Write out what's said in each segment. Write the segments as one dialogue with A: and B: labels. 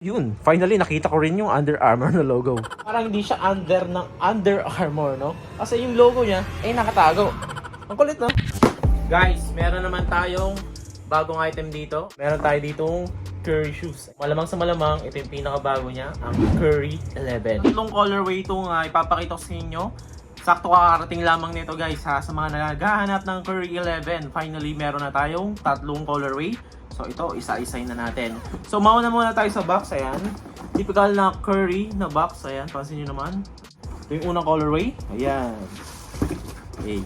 A: Yun, finally nakita ko rin yung Under Armour na logo. Parang hindi siya under ng Under Armour, no? Kasi yung logo niya ay nakatago. Ang kulit, no? Guys, meron naman tayong bagong item dito. Meron tayo ditong Curry shoes. Malamang sa malamang, ito yung pinakabago niya, ang Curry 11. Tatlong colorway itong ipapakita ko sa inyo. Sakto kakarating lamang nito guys ha, sa mga naghahanap ng Curry 11. Finally, meron na tayong tatlong colorway. So ito, isa-isay na natin. So mauna muna tayo sa box, ayan. Typical na Curry na box, ayan. Pansin nyo naman. Ito yung unang colorway. Ayan. Okay.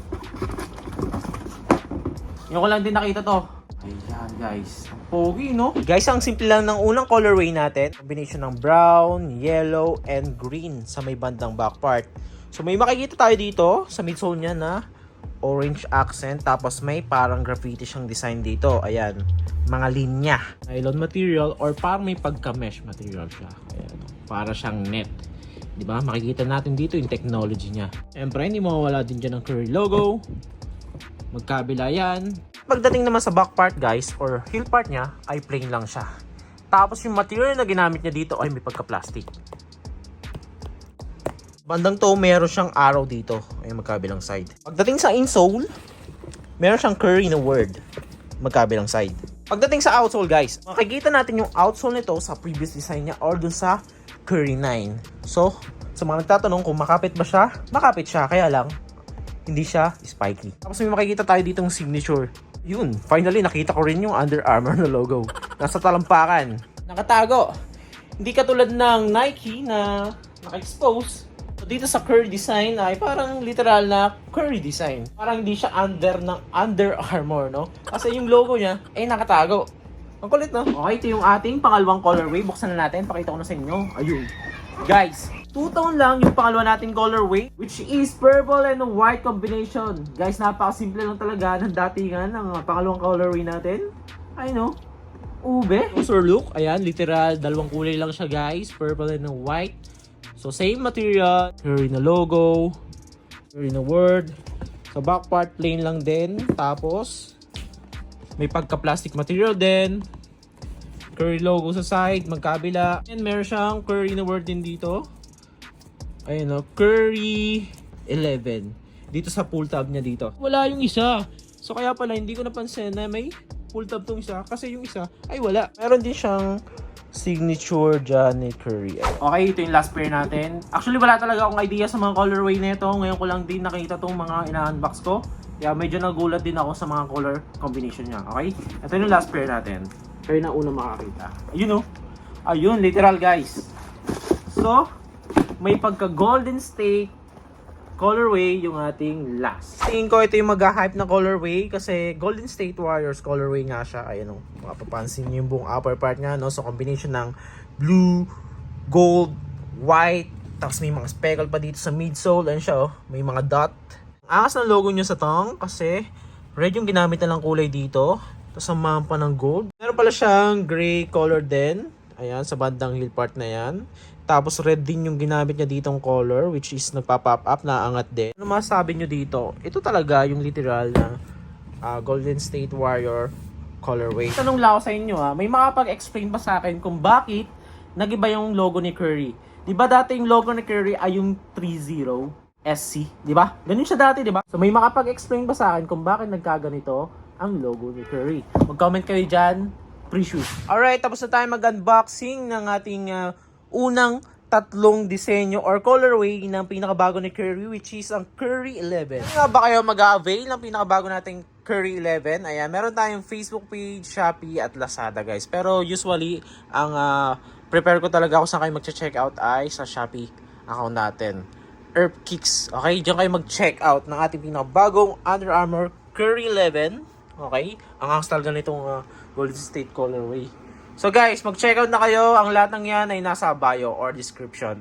A: Yung ko lang din nakita to. Ayan guys. Pogi, no? Guys, ang simple lang ng unang colorway natin. Combination ng brown, yellow, and green sa may bandang back part. So may makikita tayo dito sa midsole niya na orange accent. Tapos may parang graffiti siyang design dito. Ayan. Mga linya. Nylon material or parang may pagka-mesh material siya. Ayan. Para siyang net. Diba? Makikita natin dito yung technology niya. Siyempre, hindi mawawala din dyan ang Curry logo. Magkabila yan. Pagdating naman sa back part guys, or heel part niya, ay plain lang siya. Tapos yung material na ginamit niya dito ay may pagka-plastic. Bandang to, meron siyang arrow dito. Ay magkabilang side. Pagdating sa insole, meron siyang Curry na word. Magkabilang side. Pagdating sa outsole guys, makikita natin yung outsole nito sa previous design niya or dun sa Curry 9. So, sa mga nagtatanong kung makapit ba siya, makapit siya. Kaya lang, hindi siya spiky. Tapos may makikita tayo ditong signature. Yun, finally nakita ko rin yung Under Armour na logo. Nasa talampakan. Nakatago. Hindi katulad ng Nike na naka-expose. So, dito sa Curry design ay parang literal na Curry design. Parang hindi siya under ng Under Armour, no? Kasi yung logo niya ay nakatago. Ang kulit, no? Okay, ito yung ating pangalawang colorway. Buksan na natin. Pakita ko na sa inyo. Ayun. Guys, two-tone lang yung pangalawa nating colorway, which is purple and white combination. Guys, napakasimple lang talaga ng datingan ng pangalawang colorway natin. I know. Ube. Closer look. Ayan, literal. Dalawang kulay lang siya, guys. Purple and white. So, same material. Curry na logo. Curry na word. Sa back part, plain lang din. Tapos, may pagka-plastic material din. Curry logo sa side, magkabila. And meron siyang Curry na word din dito. Ayun o, Curry 11. Dito sa pull tab niya dito. Wala yung isa. So kaya pala hindi ko napansin na may pull tab tong isa. Kasi yung isa ay wala. Meron din siyang signature dyan ni Curry. Okay, ito yung last pair natin. Actually wala talaga akong idea sa mga colorway nito. Ngayon ko lang din nakita tong mga ina-unbox ko. Kaya medyo nagulat din ako sa mga color combination niya. Okay? Ito yung last pair natin. Kayo na una makakita. Ayun o. Ayun, literal guys. So, may pagka Golden State colorway yung ating last. Tingin ko ito yung mag-hype na colorway kasi Golden State Warriors colorway nga siya. Ayun o. Mapapansin nyo yung buong upper part nga. No? So, combination ng blue, gold, white. Tapos may mga speckle pa dito sa midsole. Ayun siya o. May mga dot. Ang angas ng logo nyo sa tong kasi red yung ginamit na lang kulay dito. Tapos ang mampa ng gold. Meron pala siyang gray color din. Ayan, sa bandang heel part na yan. Tapos red din yung ginamit niya ditong color, which is nagpa-pop up na angat din. Ano masasabi nyo dito? Ito talaga yung literal na Golden State Warrior colorway. Tanong lang ako sa inyo may makapag-explain ba sa akin kung bakit nagiba yung logo ni Curry? Diba dati yung logo ni Curry ay yung 30 SC? Diba? Ganun siya dati, diba? So may makapag-explain ba sa akin kung bakit nagkaganito ang logo ni Curry? Mag-comment kayo dyan. Pre-shoot. Alright, tapos na tayo mag-unboxing ng ating unang tatlong disenyo or colorway ng pinakabago ni Curry, which is ang Curry 11. Kung nga ba kayo mag-avail ng pinakabago nating Curry 11? Ayan, meron tayong Facebook page, Shopee at Lazada guys. Pero usually, ang prepare ko talaga kung saan kayo mag-check out ay sa Shopee account natin. Herb Kicks. Okay, diyan kayo mag-check out ng ating pinakabagong Under Armour Curry 11. Okay? Ang hangs talaga nitong Golden State colorway. So guys, mag-check out na kayo. Ang lahat ng yan ay nasa bio or description.